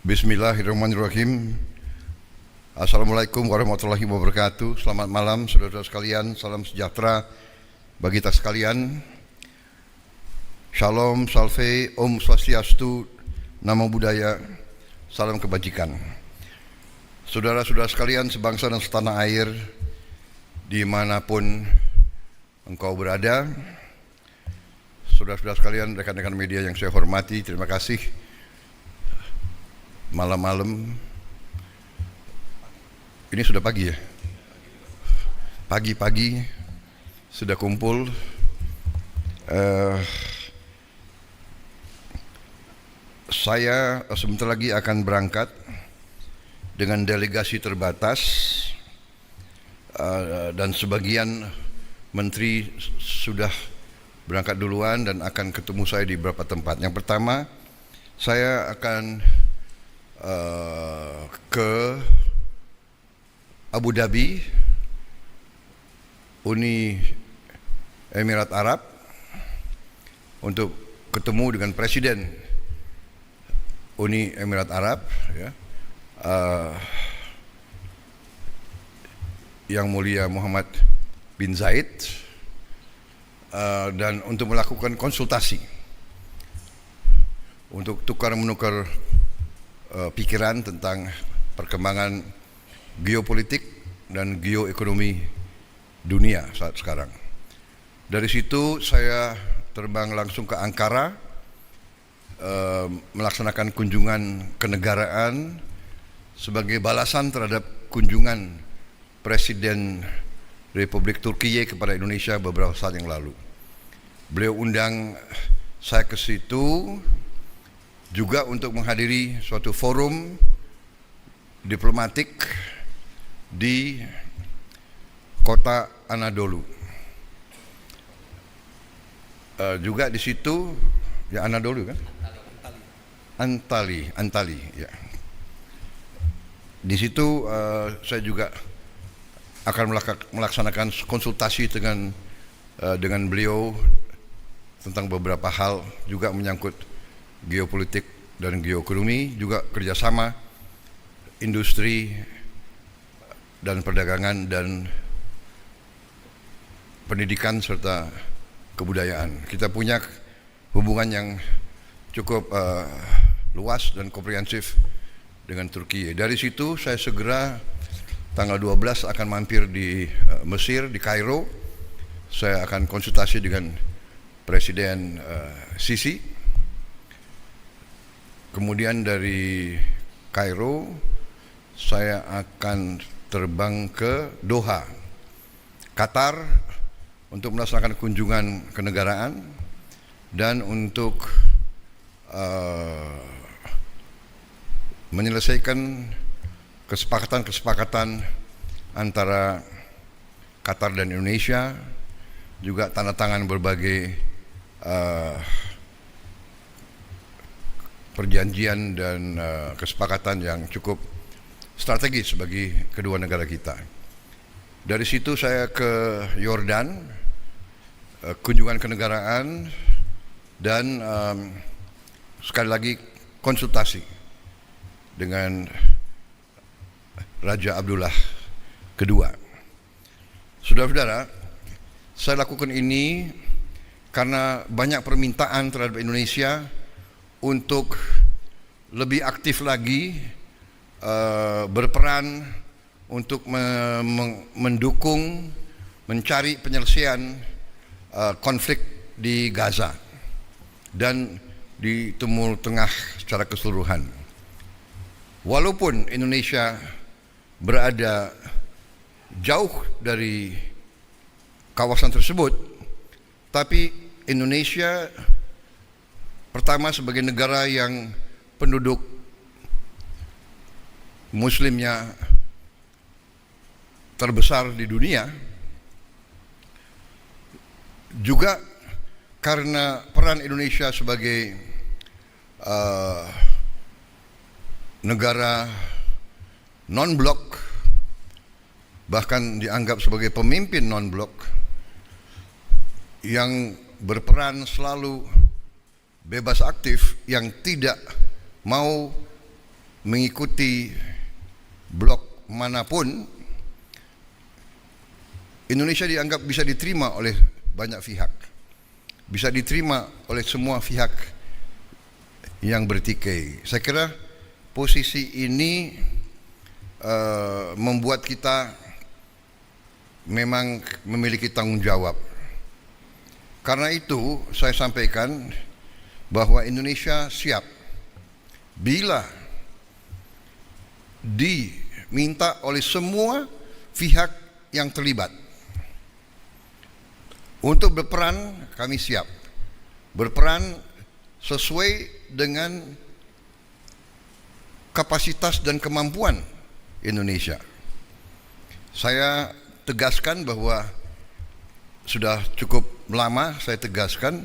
Bismillahirrahmanirrahim. Assalamualaikum warahmatullahi wabarakatuh. Selamat malam saudara-saudara sekalian. Salam sejahtera bagi kita sekalian. Shalom, salve, Om Swastiastu, Namo Buddhaya, salam kebajikan. Saudara-saudara sekalian sebangsa dan setanah air, dimanapun engkau berada, saudara-saudara sekalian, rekan-rekan media yang saya hormati, terima kasih. Malam-malam, ini sudah pagi ya? Pagi-pagi sudah kumpul. Saya sebentar lagi akan berangkat dengan delegasi terbatas, dan sebagian menteri sudah berangkat duluan dan akan ketemu saya di beberapa tempat. Yang pertama, saya akan ke Abu Dhabi, Uni Emirat Arab, untuk ketemu dengan Presiden Uni Emirat Arab, ya, Yang Mulia Muhammad bin Zayed, dan untuk melakukan konsultasi, untuk tukar-menukar pikiran tentang perkembangan geopolitik dan geoekonomi dunia saat sekarang. Dari situ saya terbang langsung ke Ankara, melaksanakan kunjungan kenegaraan sebagai balasan terhadap kunjungan Presiden Republik Turkiye kepada Indonesia beberapa saat yang lalu. Beliau undang saya ke situ juga untuk menghadiri suatu forum diplomatik di kota Anadolu. Juga di situ, ya Anadolu kan? Antali, ya. Di situ saya juga akan melaksanakan konsultasi dengan beliau tentang beberapa hal juga menyangkut geopolitik dan geoekonomi, juga kerjasama industri dan perdagangan dan pendidikan serta kebudayaan. Kita punya hubungan yang cukup luas dan komprehensif dengan Turki. Dari situ saya segera tanggal 12 akan mampir di Mesir, di Kairo. Saya akan konsultasi dengan Presiden Sisi. Kemudian dari Kairo saya akan terbang ke Doha, Qatar, untuk melaksanakan kunjungan kenegaraan dan untuk menyelesaikan kesepakatan antara Qatar dan Indonesia, juga tanda tangan berbagai perjanjian dan kesepakatan yang cukup strategis bagi kedua negara kita. Dari situ saya ke Yordan, kunjungan kenegaraan dan sekali lagi konsultasi dengan Raja Abdullah II. Saudara-saudara, saya lakukan ini karena banyak permintaan terhadap Indonesia untuk lebih aktif lagi berperan untuk mendukung mencari penyelesaian konflik di Gaza dan di Timur Tengah secara keseluruhan. Walaupun Indonesia berada jauh dari kawasan tersebut, tapi Indonesia pertama sebagai negara yang penduduk Muslimnya terbesar di dunia, juga karena peran Indonesia sebagai negara non-blok, bahkan dianggap sebagai pemimpin non-blok yang berperan selalu bebas aktif, yang tidak mau mengikuti blok manapun, Indonesia dianggap bisa diterima oleh banyak pihak, bisa diterima oleh semua pihak yang bertikai. Saya kira posisi ini membuat kita memang memiliki tanggung jawab. Karena itu saya sampaikan bahwa Indonesia siap bila diminta oleh semua pihak yang terlibat untuk berperan. Kami siap berperan sesuai dengan kapasitas dan kemampuan Indonesia. Saya tegaskan bahwa sudah cukup lama saya tegaskan,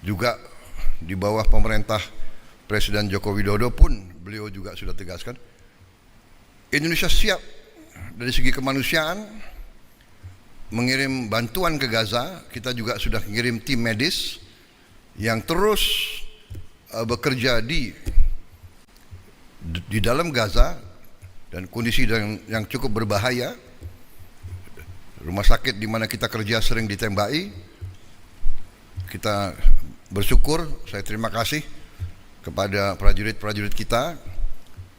juga di bawah pemerintah Presiden Joko Widodo pun beliau juga sudah tegaskan, Indonesia siap dari segi kemanusiaan mengirim bantuan ke Gaza. Kita juga sudah mengirim tim medis yang terus bekerja di dalam Gaza dan kondisi yang cukup berbahaya. Rumah sakit di mana kita kerja sering ditembaki. Kita bersyukur, saya terima kasih kepada prajurit-prajurit kita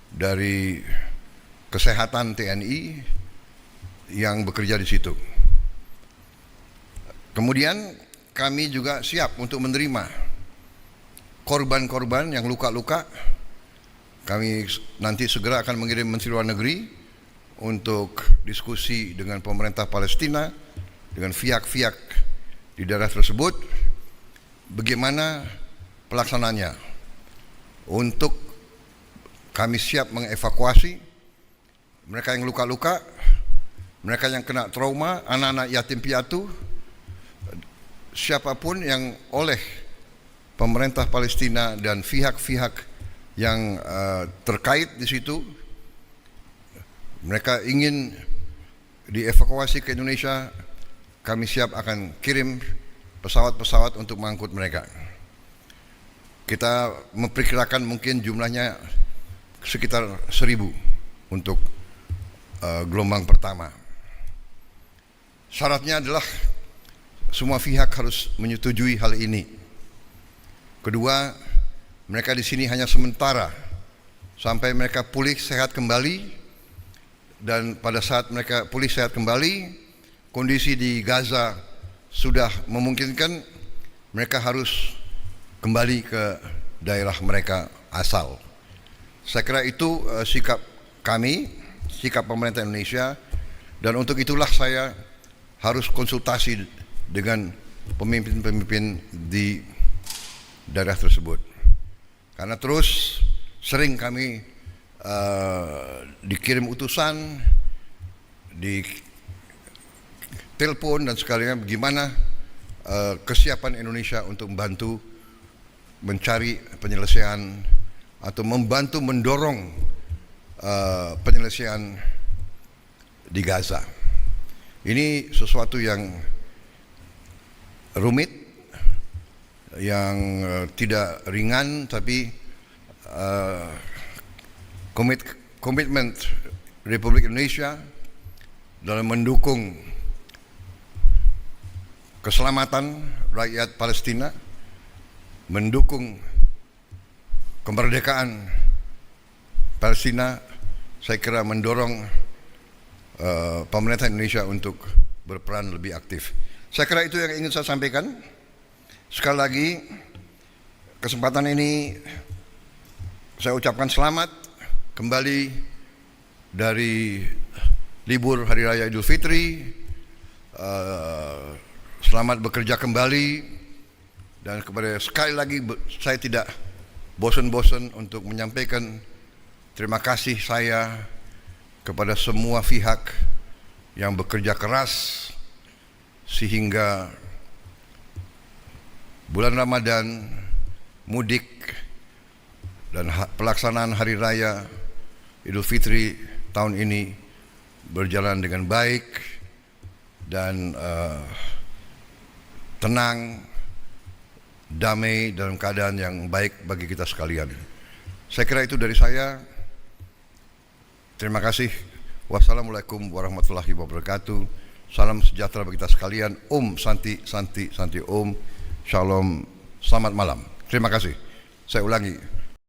dari kesehatan TNI yang bekerja di situ. Kemudian kami juga siap untuk menerima korban-korban yang luka-luka. Kami nanti segera akan mengirim Menteri Luar Negeri untuk diskusi dengan pemerintah Palestina, dengan pihak-pihak di daerah tersebut, bagaimana pelaksananya. Untuk kami siap mengevakuasi mereka yang luka-luka, mereka yang kena trauma, anak-anak yatim piatu, siapapun yang oleh pemerintah Palestina dan pihak-pihak yang terkait di situ, mereka ingin dievakuasi ke Indonesia, kami siap akan kirim pesawat-pesawat untuk mengangkut mereka. Kita memperkirakan mungkin jumlahnya sekitar 1.000 untuk gelombang pertama. Syaratnya adalah semua pihak harus menyetujui hal ini. Kedua, mereka di sini hanya sementara sampai mereka pulih sehat kembali. Dan pada saat mereka pulih sehat kembali, kondisi di Gaza sudah memungkinkan, mereka harus kembali ke daerah mereka asal. Saya kira itu sikap kami, sikap pemerintah Indonesia, dan untuk itulah saya harus konsultasi dengan pemimpin-pemimpin di daerah tersebut. Karena terus sering kami dikirim utusan, di telepon dan sekalian bagaimana kesiapan Indonesia untuk membantu mencari penyelesaian atau membantu mendorong penyelesaian di Gaza. Ini sesuatu yang rumit, yang tidak ringan, tapi komitmen Republik Indonesia dalam mendukung keselamatan rakyat Palestina, mendukung kemerdekaan Palestina, saya kira mendorong pemerintah Indonesia untuk berperan lebih aktif. Saya kira itu yang ingin saya sampaikan. Sekali lagi, kesempatan ini saya ucapkan selamat kembali dari libur Hari Raya Idul Fitri. Selamat bekerja kembali, dan kepada sekali lagi saya tidak bosan-bosan untuk menyampaikan terima kasih saya kepada semua pihak yang bekerja keras sehingga bulan Ramadan, mudik, dan pelaksanaan Hari Raya Idul Fitri tahun ini berjalan dengan baik dan tenang, damai, dalam keadaan yang baik bagi kita sekalian. Saya kira itu dari saya. Terima kasih. Wassalamualaikum warahmatullahi wabarakatuh. Salam sejahtera bagi kita sekalian. Om Santi Santi Santi Om. Shalom. Selamat malam. Terima kasih. Saya ulangi.